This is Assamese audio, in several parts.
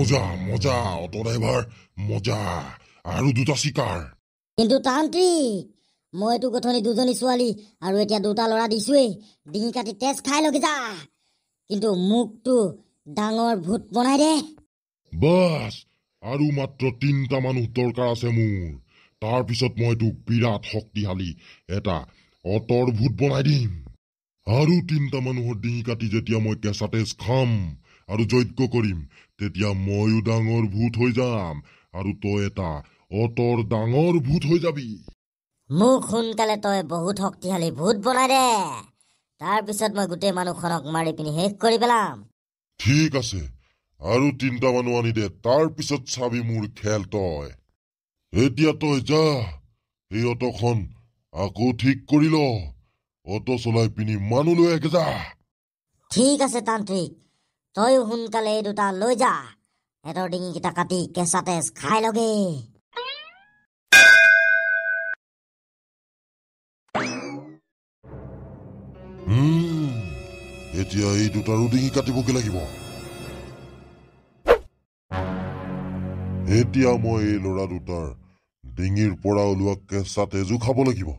মজা মজা অটো ড্ৰাইভাৰ মজা আৰু দুটা চিকাৰ। কিন্তু তান্ত্ৰিক মইতো গথনি দুজনী ছোৱালী আৰু এতিয়া দুটা ল'ৰা দিছোৱেই, ডিঙি কাটি তেজ খাই লগে যা। কিন্তু মোকতো ডাঙৰ ভূত বনাই দে। বাছ আৰু মাত্ৰ 3টা মানুহ দৰকাৰ আছে মোৰ। তাৰপিছত মই তোক বিৰাট শক্তিশালী এটা অটৰ ভূত বনাই দিম। আৰু 3টা মানুহৰ ডিঙি কাটি যেতিয়া মই কেঁচা তেজ খাম আৰু যজ্ঞ কৰিম, তেতিয়া ময়ো ডাঙৰ ভূত হৈ যাম আৰু তই এটা অটৰ ডাঙৰ ভূত হৈ যাবি। মোক সোনকালে তই বহুত শক্তিশালী ভূত বনাই দে, তাৰপিছত মই গোটেই মানুহখনক মাৰি পিনি শেষ কৰি পেলাম। ঠিক আছে, আৰু 3টা মানুহ আনি দে, তাৰপিছত চাবি মোৰ খেল তই। এতিয়া তই যা, এই অটখন আকৌ ঠিক কৰি ল। অটো চলাই পিনি মানুহ লৈ আগে যা। ঠিক আছে তান্ত্ৰিক, তইও সোনকালে এই দুটা লৈ যা। সিহঁতৰ ডিঙিকেইটা কাটি কেঁচা তেজ খাই লগে। এতিয়া এই দুটাৰো ডিঙি কাটিবগে লাগিব। এতিয়া মই এই ল'ৰা দুটাৰ ডিঙিৰ পৰা ওলোৱা কেঁচা তেজো খাব লাগিব।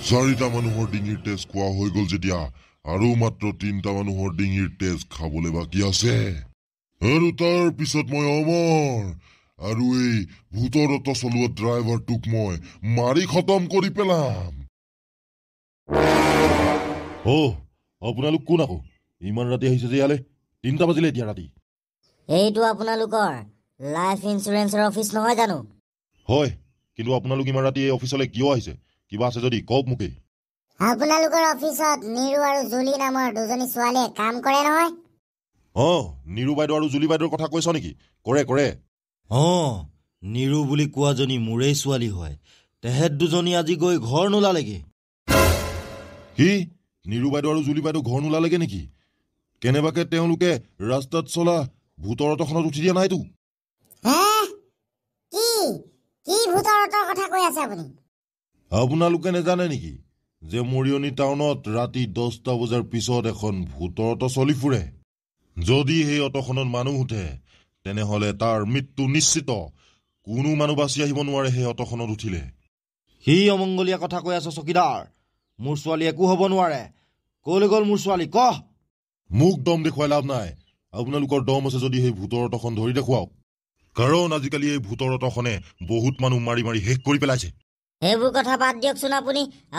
4টা মানুহৰ ডিঙিৰ তেজ খোৱা হৈ গল যেতিয়া, আৰু মাত্ৰ 3টা মানুহৰ ডিঙিৰ তেজ খাবলৈ বাকী আছে। আৰু তাৰ পিছত মই অমৰ আৰু এই ভূতৰ অটো চলোৱা ড্ৰাইভাৰটোক মই মাৰি খতম কৰি পেলাম। আপোনালোক কোন আকৌ? ইমান ৰাতি আহিছে যে ইয়ালে? 3টা বাজিলে এতিয়া ৰাতি। এইটো আপোনালোকৰ লাইফ ইঞ্চুৰেঞ্চৰ অফিচ নহয় জানো? হয়, কিন্তু আপোনালোক ইমান ৰাতি এই অফিচলৈ কিয় আহিছে? কিবা আছে যদি কওক মোকে। আপোনালোকৰ অফিচত নিৰু আৰু জুলি নামৰ দুজনী ছোৱালীয়ে কাম কৰে নহয়? নিৰু বাইদেউ আৰু জুলি বাইদেউৰ কথা কৈছ নেকি? কৰে কৰে। নিৰু বুলি কোৱাজনী মোৰেই ছোৱালী হয়। তেহেঁত দুজনী আজি গৈ ঘৰ নোলালেগে। কি? নিৰু বাইদেউ আৰু জুলি বাইদেউ ঘৰ নোলালেগে নেকি? কেনেবাকে তেওঁলোকে ৰাস্তাত চলা ভূতৰ অটোখনত উঠি দিয়া নাইতো? কি ভূতৰ অটোৰ কথা কৈ আছে আপুনি? আপোনালোকে নেজানে নেকি যে মৰিয়নি টাউনত ৰাতি 10টা বজাৰ পিছত এখন ভূতৰ অটো চলি ফুৰে? যদি সেই অটোখনত মানুহ উঠে তেনেহলে তাৰ মৃত্যু নিশ্চিত। কোনো মানুহ বাচি আহিব নোৱাৰে সেই অটোখনত উঠিলে। সি অমংগলীয়া কথা কৈ আছ চকীদাৰ। মোৰ ছোৱালী একো হ'ব নোৱাৰে। কলৈ গ'ল মোৰ ছোৱালী ক? মোক দম দেখুৱাই লাভ নাই। আপোনালোকৰ দম আছে যদি সেই ভূতৰ অটোখন ধৰি দেখুৱাওক, কাৰণ আজিকালি এই ভূতৰ অটোখনে বহুত মানুহ মাৰি মাৰি শেষ কৰি পেলাইছে। সেইবোৰ কথা বাদ দিয়কচোন।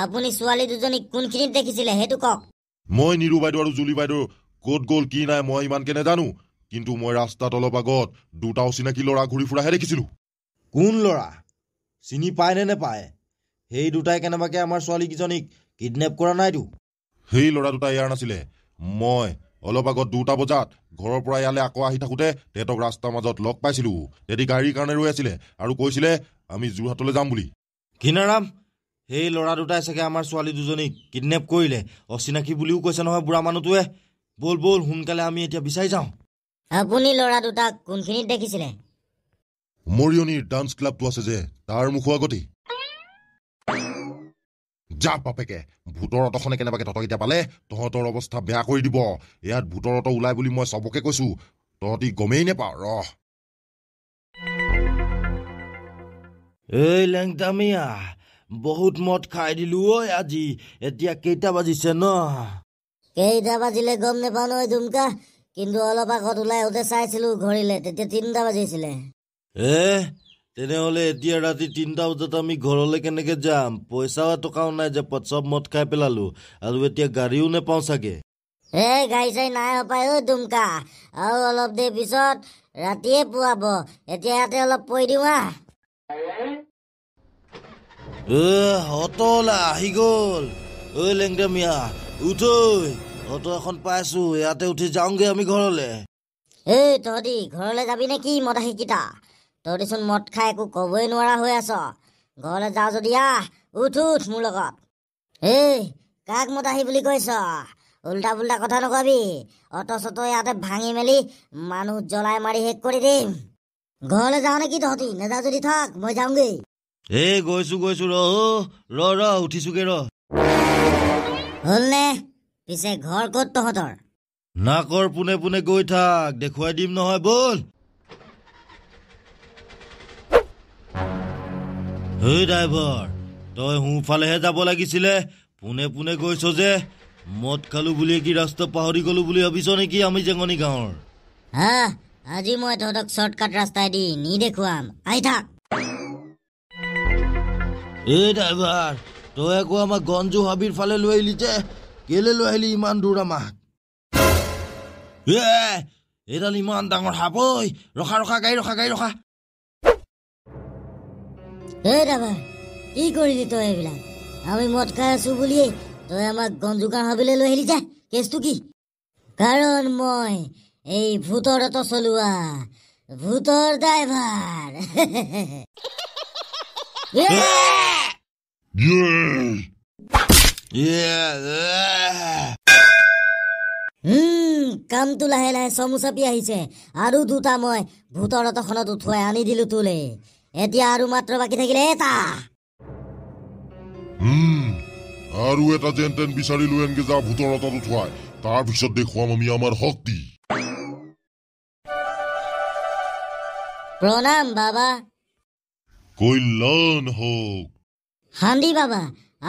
আপুনি ছোৱালী দুজনীক কোনখিনিত দেখিছিলে সেইটো কওক। মই নিৰু বাইদেউ আৰু জুলি বাইদেউ ক'ত গ'ল কি নাই মই ইমানকে নেজানো, কিন্তু মই ৰাস্তাত অলপ আগত 2টা অচিনাকি ল'ৰা ঘূৰি ফুৰাহে দেখিছিলো। কোন ল'ৰা? চিনি পায় নে নেপায়? সেই দুটাই কেনেবাকে আমাৰ ছোৱালীকেইজনীক কিডনেপ কৰা নাইতো? সেই ল'ৰা দুটা ইয়াৰ নাছিলে। মই অলপ আগত 2টা বজাত ঘৰৰ পৰা ইয়ালৈ আকৌ আহি থাকোতে তেহেঁতক ৰাস্তাৰ মাজত লগ পাইছিলো। তেহেঁতি গাড়ীৰ কাৰণে ৰৈ আছিলে আৰু কৈছিলে আমি যোৰহাটলৈ যাম বুলি। ঘিনাৰাম, সেই ল'ৰা দুটাই চাগে আমাৰ ছোৱালী দুজনীক কিডনেপ কৰিলে। অচিনাকি বুলিও কৈছে নহয় বুঢ়া মানুহটোৱে। বল বল সোনকালে আমি এতিয়া বিচাৰি যাওঁ। আপুনি ল'ৰা দুটাক কোনখিনিত দেখিছিলে? মৰিয়নিৰ ডান্স ক্লাবটো আছে যে তাৰ মুখৰ আগতেই। যা বাপেকে, ভূতৰ অটোখনে কেনেবাকে তহঁতক এতিয়া পালে তহঁতৰ অৱস্থা বেয়া কৰি দিব। ইয়াত ভূতৰ অটো ওলাই বুলি মই চবকে কৈছো, তহঁতি গমেই নেপাও। ৰহ এই লেংটামিয়া, বহুত মদ খাই দিলো ঐ আজি। এতিয়া কেইটা বাজিছে ন? কেইটা বাজিলে গম নেপাওঁ নহয় জুমকা, কিন্তু অলপ আগত ওলাই আহোঁতে চাইছিলো ঘড়ীলে, তেতিয়া 3টা বাজিছিলে। তেনেহলে এতিয়া ৰাতি 3টা বজাত আমি ঘৰলৈ কেনেকে যাম? পইচাও টকাও নাই যে চব মদ খাই পেলালো, আৰু এতিয়া গাড়ীও নেপাওঁ চাগে। গাড়ী চাড়ী নাই হপাই ঐ দুমকা, আৰু অলপ দেৰি পিছত ৰাতিয়ে পুৱাব। এতিয়া ইয়াতে অলপ পৰি দিওঁ আহ। অটোলা আহি গল। ঐ লেংটামিয়া উঠ, অটো এখন পাইছো, ইয়াতে উঠি যাওঁগে আমি ঘৰলে। তহঁতি ঘৰলৈ যাবি নে কি মদাহীকেইটা? তহঁতিচোন মদ খাই একো কবই নোৱাৰা হৈ আছ। ঘৰলৈ যাওঁ যদি আহ, উঠ মোৰ লগত। কাক মদাহী বুলি কৈছ? উল্টা পুল্টা কথা নকবি। অটো চটো ইয়াতে ভাঙি মেলি মানুহ জ্বলাই মাৰি শেষ কৰি দিম। ঘৰলৈ যাওঁ নেকি তহঁতি? নেযাওঁ যদি থাক, মই যাওঁগে। গৈছো ৰ উঠিছোগে ৰ। হলনে? পিছে ঘৰ ক'ত তহঁতৰ? নাকৰ পোনে পোনে গৈ থাক, দেখুৱাই দিম নহয়, বল। হেই ড্ৰাইভাৰ, তই সোঁফালেহে যাব লাগিছিলে, পোনে পোনে গৈছ যে। মদ খালো বুলি কি ৰাস্তা পাহৰি গলো বুলি ভাবিছ নেকি আমি জেঙনি গাঁৱৰ? হা, আজি মই তহঁতক শ্বৰ্টকাট ৰাস্তাইদি নি দেখুৱাম, আহি থাক। এই ড্ৰাইভাৰ, তই আকৌ আমাক গঞ্জু হাবিৰ ফালে লৈ আহিলি যে, কেলে লৈ আহিলি ইমান দূৰ আমাক? এইডাল ইমান ডাঙৰ সাপ ঐ, ৰখা ৰখা গাড়ী ৰখা, গাড়ী ৰখা। এই দাদা, কি কৰিলি তই এইবিলাক? আমি মদ খাই আছো বুলিয়েই তই আমাক গঞ্জুগাঁও হাবিলৈ লৈ আহিলি যে, কেছটো কি? কাৰণ মই এই ভূতৰ অট চলোৱা ভূতৰ ড্ৰাইভাৰ। কামটো লাহে লাহে চমু চাপি আহিছে। আৰু দুটা মই ভূতৰ অটখনত উঠুৱাই আনি দিলো তোলে। এতিয়া আৰু মাত্ৰ বাকী থাকিলে এটা। আৰু এটা যেন তেন বিচাৰি লৈ আনগে যা ভূতৰ অটত উঠুৱাই, তাৰপিছত দেখুৱাম আমি আমাৰ শক্তি। প্ৰণাম বাবা। কল্যাণ হওক। শান্তি বাবা,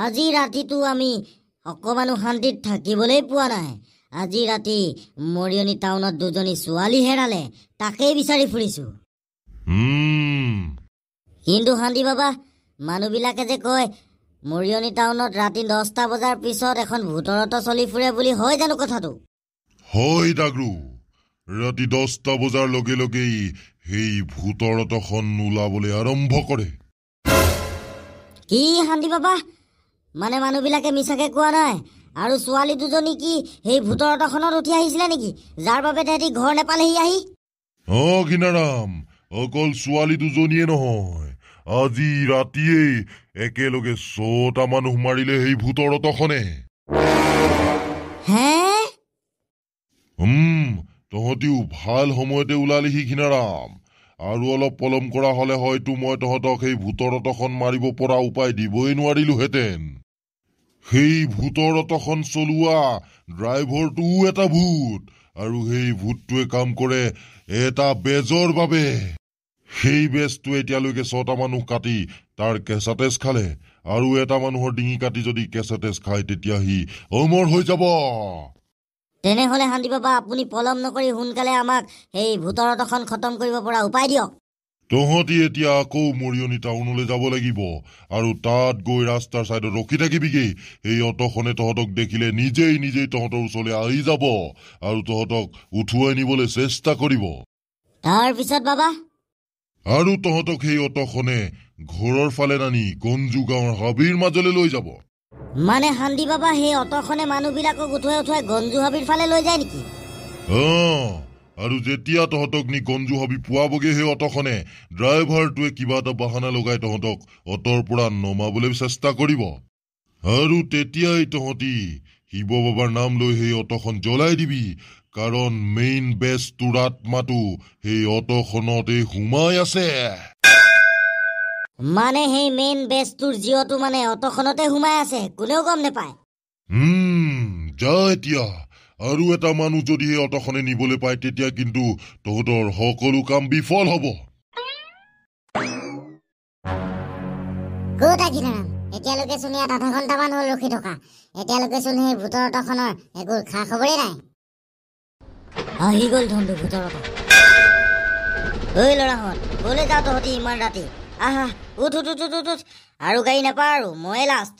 আজি ৰাতিটো আমি অকমানো শান্তিত থাকিবলৈ পোৱা নাই। আজি ৰাতি মৰিয়নি টাউনত দুজনী ছোৱালী হেৰালে, তাকেই বিচাৰি ফুৰিছো। কিন্তু শান্তি বাবা, মানুহবিলাকে যে কয় মৰিয়নি টাউনত ৰাতি 10টা বজাৰ পিছত এখন ভূতৰ অট চলি ফুৰে বুলি, হয় জানো কথাটো? হয় ডাগৰু, ৰাতি 10টা বজাৰ লগে লগেই সেই ভূতৰ অটখন ওলাবলৈ আৰম্ভ কৰে। কি শান্তি বাবা, মানে মানুহবিলাকে মিছাকে কোৱা নাই? আৰু ছোৱালী দুজনী কি সেই ভূতৰ অটখনত উঠি আহিছিলে নেকি, যাৰ বাবে তেহেঁতি ঘৰ নেপালেহি আহি? ঘিনাৰাম, অকল ছোৱালী দুজনীয়ে নহয়, আজি ৰাতিয়েই একেলগে 6টা মানুহ মাৰিলে সেই ভূতৰ অটখনে। হে? তহঁতিও ভাল সময়তে ওলালিহি ঘিনাৰাম। আৰু অলপ পলম কৰা হলে হয়তো মই তহঁতক সেই ভূতৰ অটখন মাৰিব পৰা উপায় দিবই নোৱাৰিলোহেঁতেন। সেই ভূতৰ অটখন চলোৱা ড্ৰাইভাৰটোও এটা ভূত, আৰু সেই ভূতটোৱে কাম কৰে এটা বেজৰ বাবে। সেই বেজটোৱে এতিয়ালৈকে 6টা মানুহ কাটি তাৰ কেঁচা তেজ খালে, আৰু এটা মানুহৰ ডিঙি কাটি যদি কেঁচা তেজ খায় তেতিয়া সি অমৰ হৈ যাব। তেনেহলে শান্তি বাবা, আপুনি পলম নকৰি সোনকালে আমাক সেই ভূতৰ অটখন খতম কৰিব পৰা উপায় দিয়ক। তহঁতি এতিয়া আকৌ মৰিয়নি টাউনলৈ যাব লাগিব, আৰু তাত গৈ ৰাস্তাৰ চাইডত ৰখি থাকিবিগেই। এই অটখনে তহঁতক দেখিলে নিজেই নিজেই তহঁতৰ ওচৰলৈ আহি যাব আৰু তহঁতক উঠুৱাই নিবলৈ চেষ্টা কৰিব। তাৰপিছত বাবা? আৰু তহঁতক সেই অটখনে ঘৰৰ ফালে নানি গঞ্জু গাঁৱৰ হাবিৰ মাজলৈ লৈ যাব। মানে শান্তি বাবা, সেই অটখনে মানুহবিলাকক উঠুৱাই উঠুৱাই গঞ্জু হাবিৰ ফালে লৈ যায় নেকি? আৰু যেতিয়া তহঁতক নি গঞ্জু হাবি পোৱাবগে সেই অটখনে, ড্ৰাইভাৰটোৱে কিবা এটা বাহানা লগাই তহঁতক অটৰ পৰা নমাবলৈ চেষ্টা কৰিব। আৰু তেতিয়াই তহঁতি শিৱ বাবাৰ নাম লৈ সেই অটখন জ্বলাই দিবি, কাৰণ মেইন বেজটোৰ আত্মাটো সেই অটখনতে সোমাই আছে। মানে সেই মেইন বেজটোৰ জীৱটো মানে অটখনতে সোমাই আছে, কোনেও গম নেপায়? যা এতিয়া। আৰু এটা মানুহ যদি সেই অটখনে নিবলৈ পায় তেতিয়া কিন্তু তহঁতৰ সকলো কাম বিফল হব। এতিয়ালৈকে চোন ইয়াত আধা ঘণ্টামান হল ৰখি থকা, এতিয়ালৈকে চোন সেই ভূতৰ অটখনৰ একো খা খবৰেই নাই। আহি গল ধনটো ভূতৰ অট। ঐ ল'ৰাহঁত, কলৈ যাওঁ তহঁতি ইমান ৰাতি? আহা, উঠ উঠ উঠ উঠ উঠ, আৰু গাড়ী নাপা, আৰু ময়ে লাষ্ট।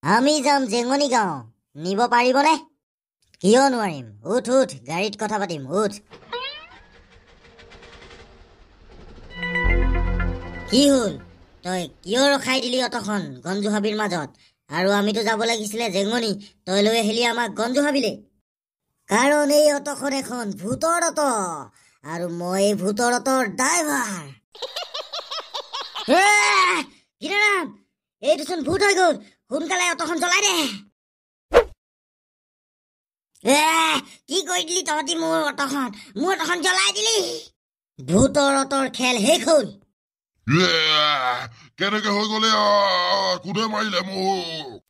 আমি যাম জেঙনি গাঁও, নিব পাৰিবনে? কিয় নোৱাৰিম, উঠ উঠ, গাড়ীত কথা পাতিম, উঠ। কি হল, তই কিয় ৰখাই দিলি অটখন গঞ্জু হাবিৰ মাজত? আৰু আমিতো যাব লাগিছিলে জেঙনি, তই লৈ আহিলি আমাক গঞ্জু হাবিলে। কাৰণ এই অটখন এখন ভূতৰ অট, আৰু মই ভূতৰ অটৰ ড্ৰাইভাৰ। এইটোচোন ভূত হৈ গল, সোনকালে অটখন চলাই দে। কি কৰি দিলি তহঁতি মোৰ অটখন জ্বলাই দিলি। ভূতৰ অটৰ খেল শেষ হল। কেনেকে হৈ গলে? কোনে মাৰিলে মোক?